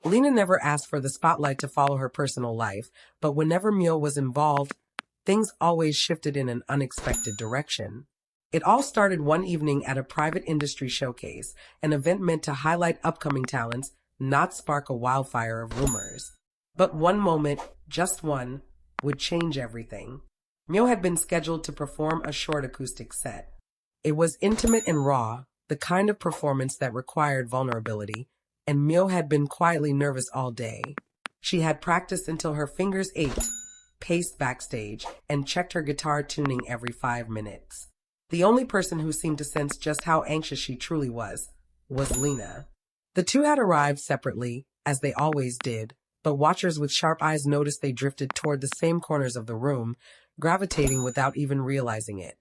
Lena never asked for the spotlight to follow her personal life, but whenever Miu was involved, things always shifted in an unexpected direction. It all started one evening at a private industry showcase, an event meant to highlight upcoming talents, not spark a wildfire of rumors. But one moment, just one, would change everything. Miu had been scheduled to perform a short acoustic set. It was intimate and raw, the kind of performance that required vulnerability, and Miu had been quietly nervous all day. She had practiced until her fingers ached, paced backstage, and checked her guitar tuning every 5 minutes. The only person who seemed to sense just how anxious she truly was Lena. The two had arrived separately, as they always did, but watchers with sharp eyes noticed they drifted toward the same corners of the room, gravitating without even realizing it.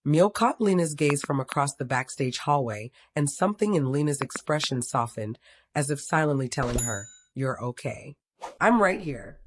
Miu caught Lena's gaze from across the backstage hallway, and something in Lena's expression softened, as if silently telling her, "You're okay. I'm right here."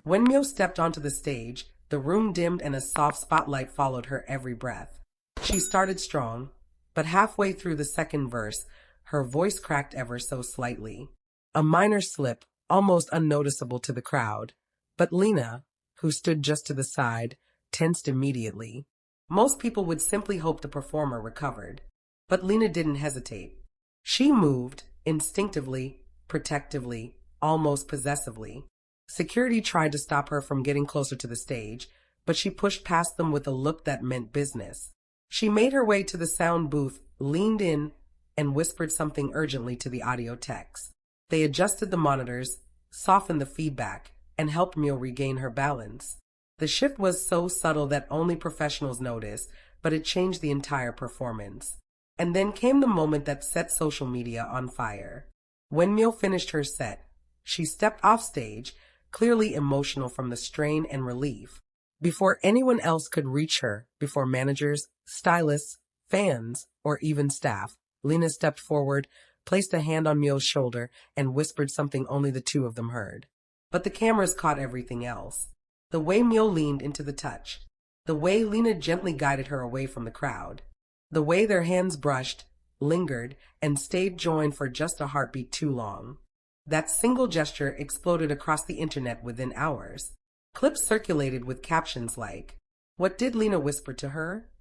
When Miu stepped onto the stage, the room dimmed and a soft spotlight followed her every breath. She started strong, but halfway through the second verse, her voice cracked ever so slightly. A minor slip, almost unnoticeable to the crowd, but Lena, who stood just to the side, tensed immediately. Most people would simply hope the performer recovered, but Lena didn't hesitate. She moved, instinctively, protectively, almost possessively. Security tried to stop her from getting closer to the stage, but she pushed past them with a look that meant business. She made her way to the sound booth, leaned in, and whispered something urgently to the audio techs. They adjusted the monitors, softened the feedback, and helped Miu regain her balance. The shift was so subtle that only professionals noticed, but it changed the entire performance. And then came the moment that set social media on fire. When Miu finished her set, she stepped off stage, clearly emotional from the strain and relief. Before anyone else could reach her, before managers, stylists, fans, or even staff, Lena stepped forward, placed a hand on Miu's shoulder, and whispered something only the two of them heard. But the cameras caught everything else. The way Miu leaned into the touch, the way Lena gently guided her away from the crowd, the way their hands brushed, lingered, and stayed joined for just a heartbeat too long. That single gesture exploded across the internet within hours. Clips circulated with captions like, "What did Lena whisper to her?"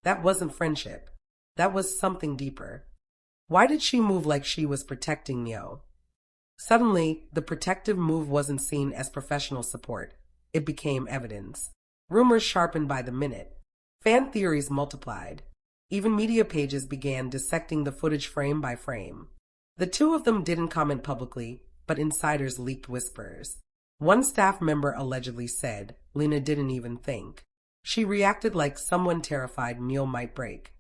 That wasn't friendship. That was something deeper. Why did she move like she was protecting Miu? Suddenly, the protective move wasn't seen as professional support. It became evidence. Rumors sharpened by the minute. Fan theories multiplied. Even media pages began dissecting the footage frame by frame. The two of them didn't comment publicly, but insiders leaked whispers. One staff member allegedly said Lena didn't even think. She reacted like someone terrified Miu might break.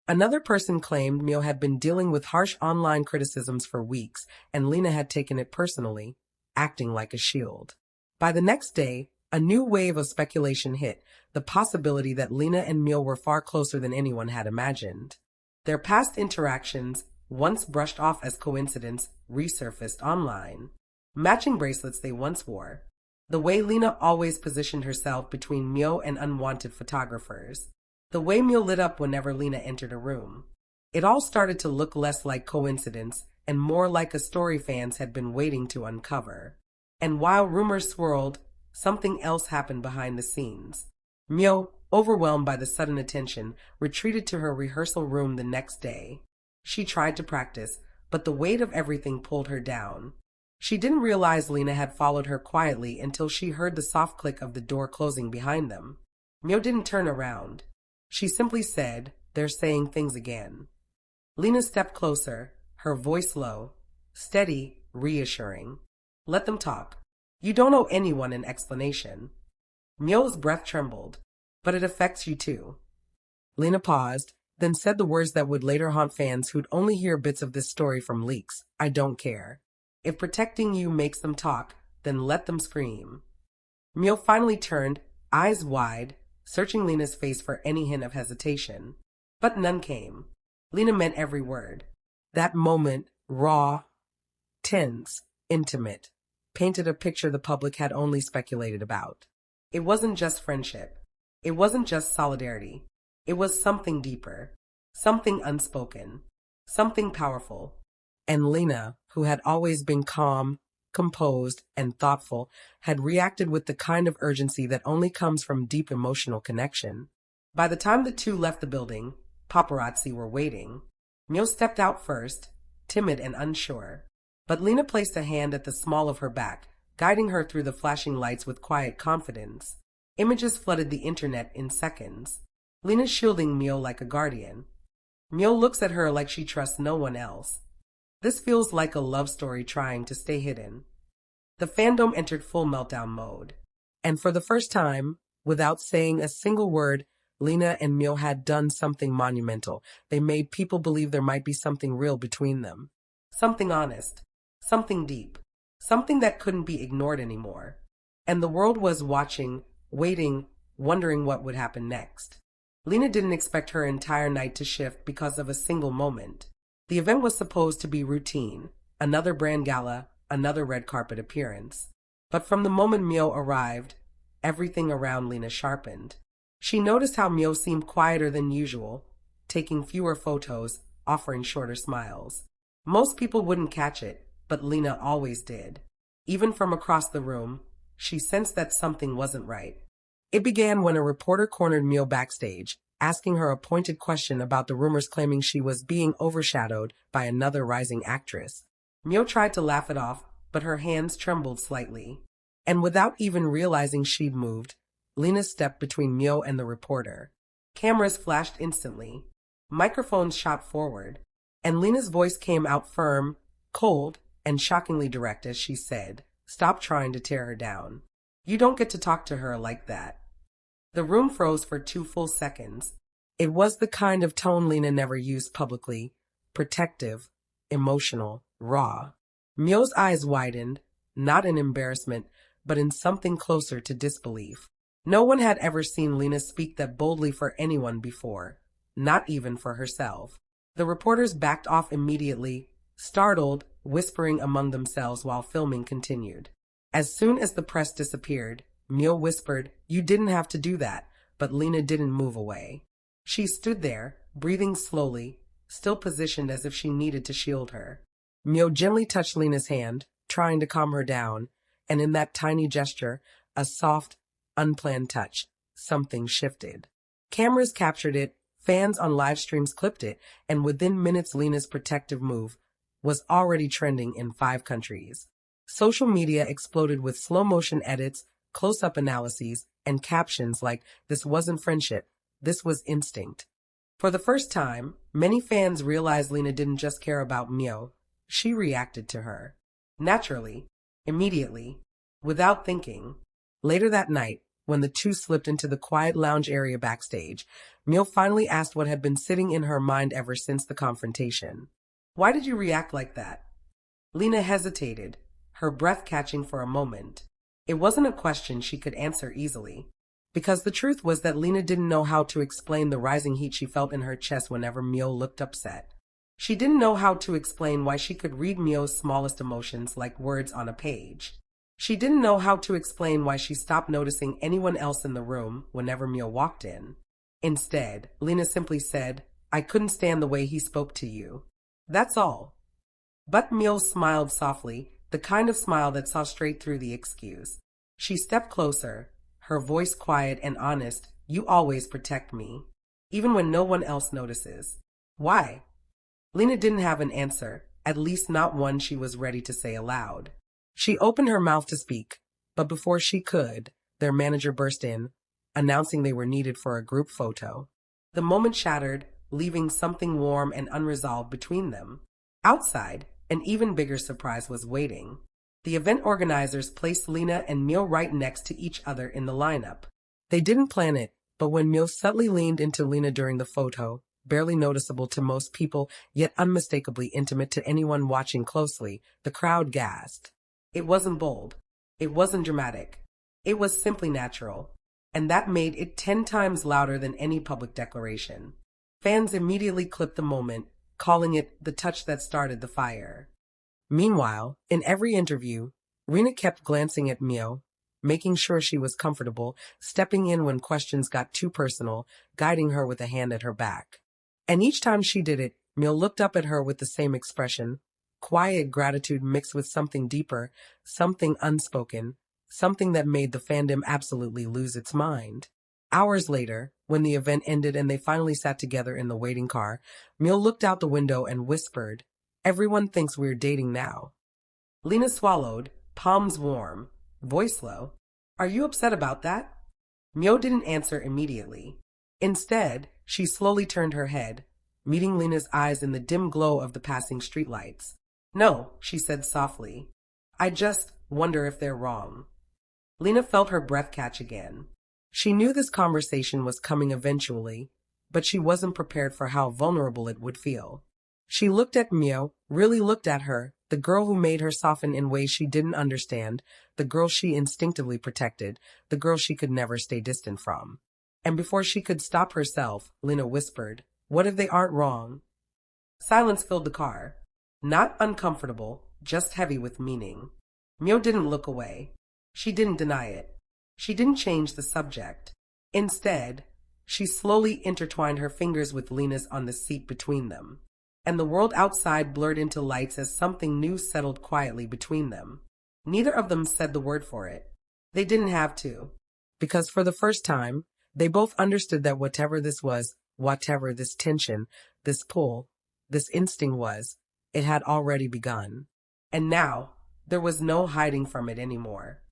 Another person claimed Miu had been dealing with harsh online criticisms for weeks, and Lena had taken it personally, acting like a shield. By the next day, a new wave of speculation hit, the possibility that Lena and Miu were far closer than anyone had imagined. Their past interactions, once brushed off as coincidence, resurfaced online. Matching bracelets they once wore. The way Lena always positioned herself between Miu and unwanted photographers. The way Miu lit up whenever Lena entered a room. It all started to look less like coincidence and more like a story fans had been waiting to uncover. And while rumors swirled, something else happened behind the scenes. Miu, overwhelmed by the sudden attention, retreated to her rehearsal room the next day. She tried to practice, but the weight of everything pulled her down. She didn't realize Lena had followed her quietly until she heard the soft click of the door closing behind them. Miu didn't turn around. She simply said, "They're saying things again." Lena stepped closer, her voice low, steady, reassuring. "Let them talk. You don't owe anyone an explanation." Miu's breath trembled. "But it affects you too." Lena paused, then said the words that would later haunt fans who'd only hear bits of this story from leaks. "I don't care. If protecting you makes them talk, then let them scream." Miu finally turned, eyes wide, searching Lena's face for any hint of hesitation. But none came. Lena meant every word. That moment, raw, tense, intimate, painted a picture the public had only speculated about. It wasn't just friendship. It wasn't just solidarity. It was something deeper, something unspoken, something powerful. And Lena, who had always been calm, composed, and thoughtful, had reacted with the kind of urgency that only comes from deep emotional connection. By the time the two left the building, paparazzi were waiting. Miu stepped out first, timid and unsure. But Lena placed a hand at the small of her back, guiding her through the flashing lights with quiet confidence. Images flooded the internet in seconds. Lena shielding Miu like a guardian. Miu looks at her like she trusts no one else. This feels like a love story trying to stay hidden. The fandom entered full meltdown mode. And for the first time, without saying a single word, Lena and Miu had done something monumental. They made people believe there might be something real between them. Something honest. Something deep. Something that couldn't be ignored anymore. And the world was watching, waiting, wondering what would happen next. Lena didn't expect her entire night to shift because of a single moment. The event was supposed to be routine. Another brand gala, another red carpet appearance. But from the moment Miu arrived, everything around Lena sharpened. She noticed how Miu seemed quieter than usual, taking fewer photos, offering shorter smiles. Most people wouldn't catch it, but Lena always did. Even from across the room, she sensed that something wasn't right. It began when a reporter cornered Miu backstage, asking her a pointed question about the rumors claiming she was being overshadowed by another rising actress. Miu tried to laugh it off, but her hands trembled slightly. And without even realizing she'd moved, Lena stepped between Miu and the reporter. Cameras flashed instantly. Microphones shot forward. And Lena's voice came out firm, cold, and shockingly direct as she said, "Stop trying to tear her down. You don't get to talk to her like that." The room froze for 2 full seconds. It was the kind of tone Lena never used publicly. Protective, emotional, raw. Miu's eyes widened, not in embarrassment, but in something closer to disbelief. No one had ever seen Lena speak that boldly for anyone before, not even for herself. The reporters backed off immediately, startled, whispering among themselves while filming continued. As soon as the press disappeared, Miu whispered, "You didn't have to do that," but Lena didn't move away. She stood there, breathing slowly, still positioned as if she needed to shield her. Miu gently touched Lena's hand, trying to calm her down, and in that tiny gesture, a soft, unplanned touch, something shifted. Cameras captured it, fans on live streams clipped it, and within minutes Lena's protective move was already trending in 5 countries. Social media exploded with slow-motion edits, close-up analyses, and captions like, "This wasn't friendship, this was instinct." For the first time, many fans realized Lena didn't just care about Miu. She reacted to her. Naturally, immediately, without thinking. Later that night, when the two slipped into the quiet lounge area backstage, Miu finally asked what had been sitting in her mind ever since the confrontation. "Why did you react like that?" Lena hesitated, her breath catching for a moment. It wasn't a question she could answer easily, because the truth was that Lena didn't know how to explain the rising heat she felt in her chest whenever Miu looked upset. She didn't know how to explain why she could read Miu's smallest emotions like words on a page. She didn't know how to explain why she stopped noticing anyone else in the room whenever Miu walked in. Instead, Lena simply said, "I couldn't stand the way he spoke to you. That's all." But Miu smiled softly, the kind of smile that saw straight through the excuse. She stepped closer, her voice quiet and honest. "You always protect me, even when no one else notices." "Why?" Lena didn't have an answer, at least not one she was ready to say aloud. She opened her mouth to speak, but before she could, their manager burst in, announcing they were needed for a group photo. The moment shattered, leaving something warm and unresolved between them. Outside, an even bigger surprise was waiting. The event organizers placed Lena and Miu right next to each other in the lineup. They didn't plan it, but when Miu subtly leaned into Lena during the photo, barely noticeable to most people, yet unmistakably intimate to anyone watching closely, the crowd gasped. It wasn't bold. It wasn't dramatic. It was simply natural. And that made it 10 times louder than any public declaration. Fans immediately clipped the moment, calling it the touch that started the fire. Meanwhile, in every interview, Rena kept glancing at Miu, making sure she was comfortable, stepping in when questions got too personal, guiding her with a hand at her back. And each time she did it, Miu looked up at her with the same expression, quiet gratitude mixed with something deeper, something unspoken, something that made the fandom absolutely lose its mind. Hours later, when the event ended and they finally sat together in the waiting car, Miu looked out the window and whispered, "Everyone thinks we're dating now." Lena swallowed, palms warm, voice low. "Are you upset about that?" Miu didn't answer immediately. Instead, she slowly turned her head, meeting Lena's eyes in the dim glow of the passing streetlights. "No," she said softly. "I just wonder if they're wrong." Lena felt her breath catch again. She knew this conversation was coming eventually, but she wasn't prepared for how vulnerable it would feel. She looked at Miu, really looked at her, the girl who made her soften in ways she didn't understand, the girl she instinctively protected, the girl she could never stay distant from. And before she could stop herself, Lena whispered, "What if they aren't wrong?" Silence filled the car. Not uncomfortable, just heavy with meaning. Miu didn't look away. She didn't deny it. She didn't change the subject. Instead, she slowly intertwined her fingers with Lena's on the seat between them. And the world outside blurred into lights as something new settled quietly between them. Neither of them said the word for it. They didn't have to. Because for the first time, they both understood that whatever this was, whatever this tension, this pull, this instinct was, it had already begun. And now, there was no hiding from it anymore.